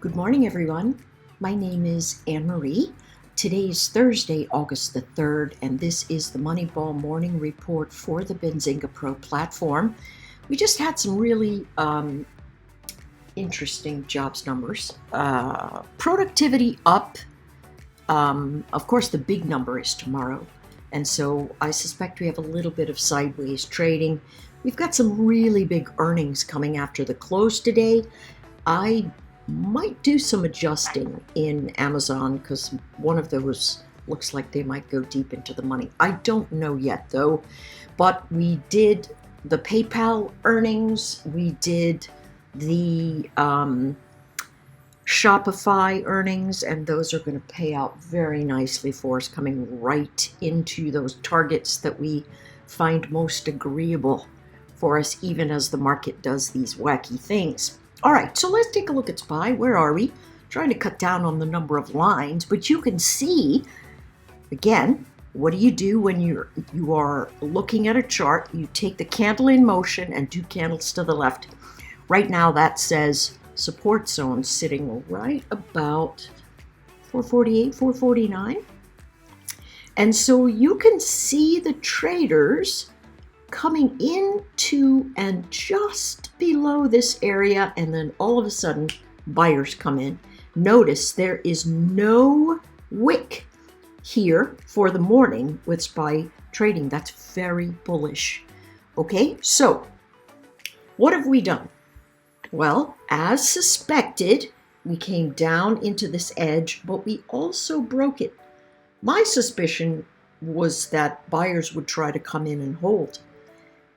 Good morning, everyone. My name is Anne Marie. Today is Thursday, August the 3rd, and this is the Moneyball Morning Report for the Benzinga Pro platform. We just had some really interesting jobs numbers. Productivity up. Of course, the big number is tomorrow, and so I suspect we have a little bit of sideways trading. We've got some really big earnings coming after the close today. I might do some adjusting in Amazon because one of those looks like they might go deep into the money. I don't know yet though, but we did the PayPal earnings, we did the Shopify earnings, and those are going to pay out very nicely for us, coming right into those targets that we find most agreeable for us, even as the market does these wacky things. All right, so let's take a look at SPY. Where are we? Trying to cut down on the number of lines, but you can see, again, what do you do when you are looking at a chart? You take the candle in motion and do candles to the left. Right now that says support zone sitting right about 448, 449. And so you can see the traders coming into and just below this area, and then all of a sudden buyers come in. Notice there is no wick here for the morning with SPY trading. That's very bullish. Okay, so what have we done? Well, as suspected, we came down into this edge, but we also broke it. My suspicion was that buyers would try to come in and hold.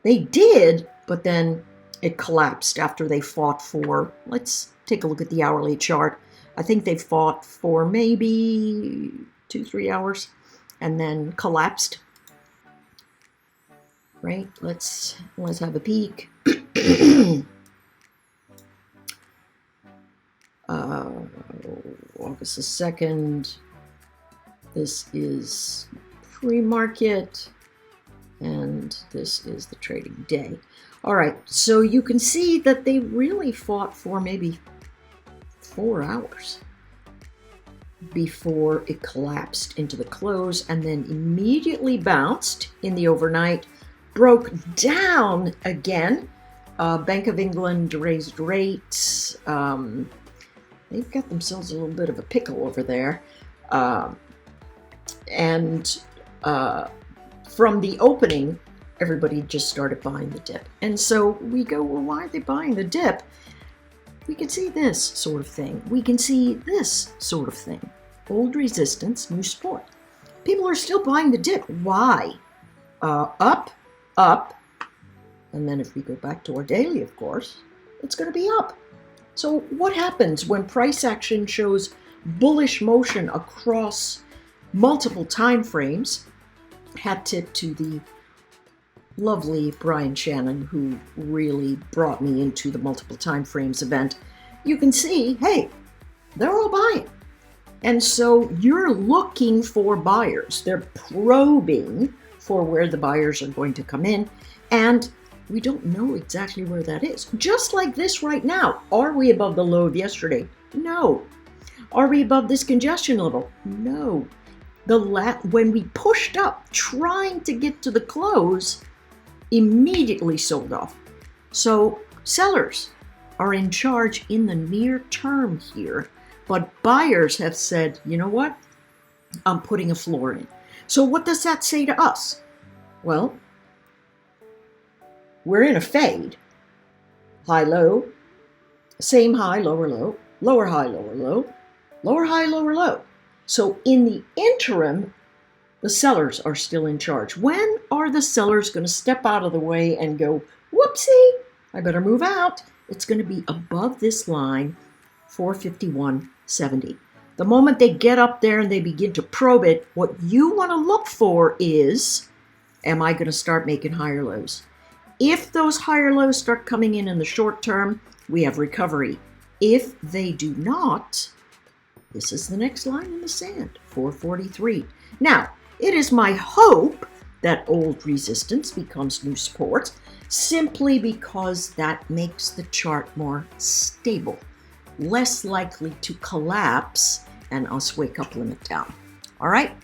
They did, but then it collapsed after they fought for, let's take a look at the hourly chart. I think they fought for maybe 2-3 hours and then collapsed. Right? Let's have a peek. August the 2nd. This is pre-market. And this is the trading day. All right, so you can see that they really fought for maybe 4 hours before it collapsed into the close, and then immediately bounced in the overnight, broke down again. Bank of England raised rates. They've got themselves a little bit of a pickle over there. From the opening, everybody just started buying the dip. And so we go, well, why are they buying the dip? We can see this sort of thing. We can see this sort of thing. Old resistance, new support. People are still buying the dip. Why? Up, up. And then if we go back to our daily, of course, it's going to be up. So what happens when price action shows bullish motion across multiple time frames? Hat tip to the lovely Brian Shannon, who really brought me into the multiple time frames event. You can see, hey, they're all buying. And so you're looking for buyers. They're probing for where the buyers are going to come in. And we don't know exactly where that is. Just like this right now. Are we above the low of yesterday? No. Are we above this congestion level? No. When we pushed up, trying to get to the close, immediately sold off. So sellers are in charge in the near term here, but buyers have said, you know what? I'm putting a floor in. So what does that say to us? Well, we're in a fade. High, low, same high, lower, low, lower, high, lower, low, lower, high, lower, low. So in the interim, the sellers are still in charge. When are the sellers going to step out of the way and go, whoopsie, I better move out? It's going to be above this line, 451.70. The moment they get up there and they begin to probe it, what you want to look for is, am I going to start making higher lows? If those higher lows start coming in the short term, we have recovery. If they do not, this is the next line in the sand, 443. Now, it is my hope that old resistance becomes new support, simply because that makes the chart more stable. less likely to collapse and us wake up limit down. All right?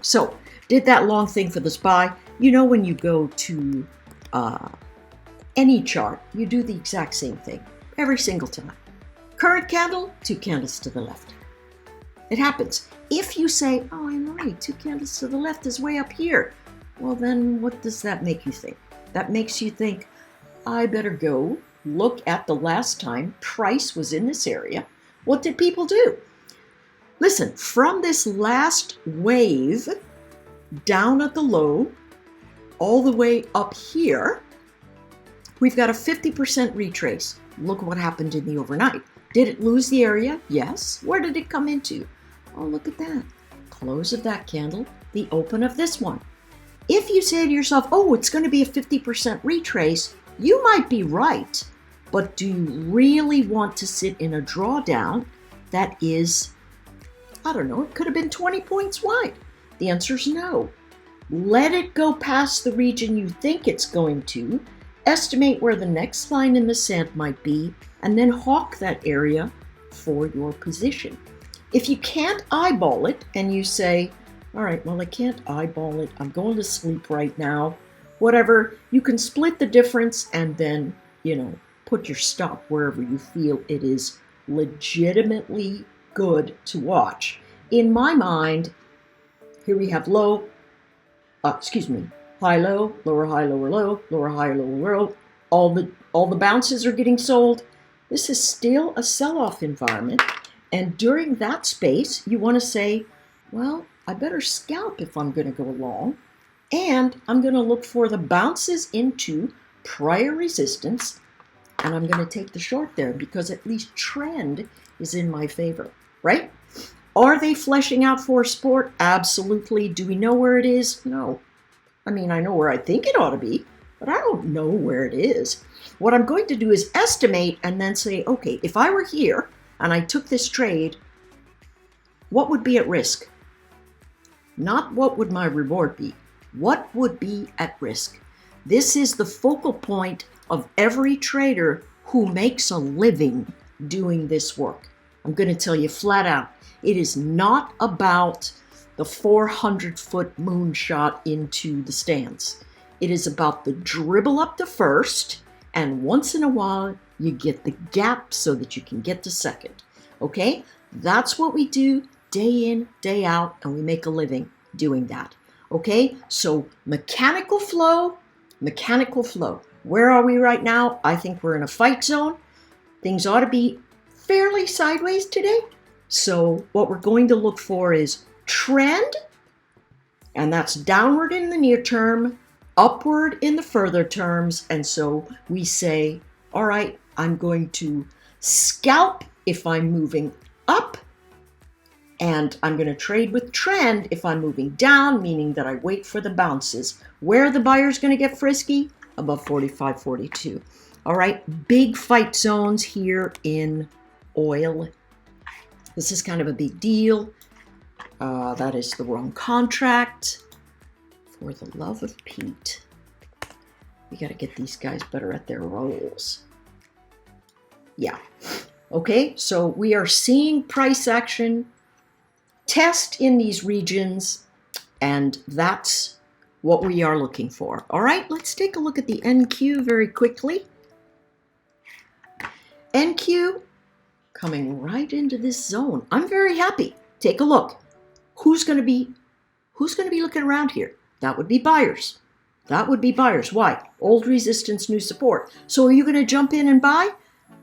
So, did that long thing for the SPY. You know, when you go to any chart, you do the exact same thing every single time. Current candle, 2 candles to the left. It happens. If you say, oh, I'm right, 2 candles to the left is way up here, well, then what does that make you think? That makes you think, I better go look at the last time price was in this area. What did people do? Listen, from this last wave down at the low, all the way up here, we've got a 50% retrace. Look what happened in the overnight. Did it lose the area? Yes. Where did it come into? Oh, look at that. Close of that candle, the open of this one. If you say to yourself, oh, it's going to be a 50% retrace, you might be right. But do you really want to sit in a drawdown that is, I don't know, it could have been 20 points wide? The answer is no. Let it go past the region you think it's going to, estimate where the next line in the sand might be, and then hawk that area for your position. If you can't eyeball it and you say, all right, well, I can't eyeball it, I'm going to sleep right now, whatever, you can split the difference and then, put your stop wherever you feel it is legitimately good to watch. In my mind, here we have high, low, lower, high, lower, low, lower, high, lower, low. All the bounces are getting sold. This is still a sell-off environment. And during that space, you want to say, well, I better scalp if I'm going to go long. And I'm going to look for the bounces into prior resistance. And I'm going to take the short there because at least trend is in my favor, right? Are they fleshing out for support? Absolutely. Do we know where it is? No. I mean, I know where I think it ought to be, but I don't know where it is. What I'm going to do is estimate and then say, okay, if I were here and I took this trade, what would be at risk? Not what would my reward be. What would be at risk? This is the focal point of every trader who makes a living doing this work. I'm going to tell you flat out, it is not about the 400-foot moonshot into the stands. It is about the dribble up to first, and once in a while, you get the gap so that you can get to second. Okay? That's what we do day in, day out, and we make a living doing that. Okay? So mechanical flow. Where are we right now? I think we're in a fight zone. Things ought to be fairly sideways today. So what we're going to look for is trend, and that's downward in the near term, upward in the further terms. And so we say, all right, I'm going to scalp if I'm moving up, and I'm going to trade with trend if I'm moving down, meaning that I wait for the bounces. Where are the buyers going to get frisky? Above 45, 42. All right, big fight zones here in oil. This is kind of a big deal. That is the wrong contract. For the love of Pete. We got to get these guys better at their roles. Yeah. Okay, so we are seeing price action test in these regions, and that's what we are looking for. All right, let's take a look at the NQ very quickly. NQ coming right into this zone. I'm very happy. Take a look. Who's going to be looking around here? That would be buyers. Why? Old resistance, new support. So are you going to jump in and buy?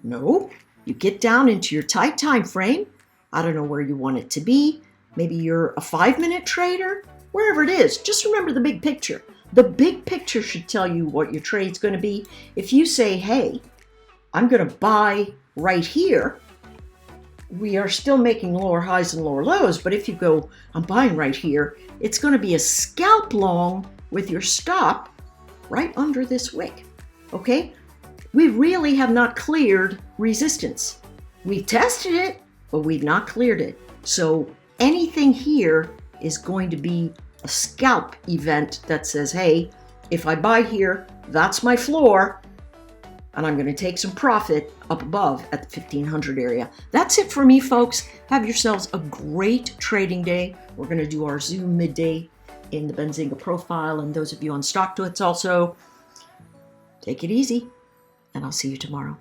No. You get down into your tight time frame. I don't know where you want it to be. Maybe you're a 5-minute trader. Wherever it is, just remember the big picture. The big picture should tell you what your trade's going to be. If you say, hey, I'm going to buy right here, we are still making lower highs and lower lows, but if you go, I'm buying right here, it's going to be a scalp long with your stop right under this wick. Okay? We really have not cleared resistance. We've tested it, but we've not cleared it. So anything here is going to be a scalp event that says, hey, if I buy here, that's my floor. and I'm going to take some profit up above at the 1500 area. That's it for me, folks. Have yourselves a great trading day. We're going to do our Zoom midday in the Benzinga profile, and those of you on StockTwits also, take it easy, and I'll see you tomorrow.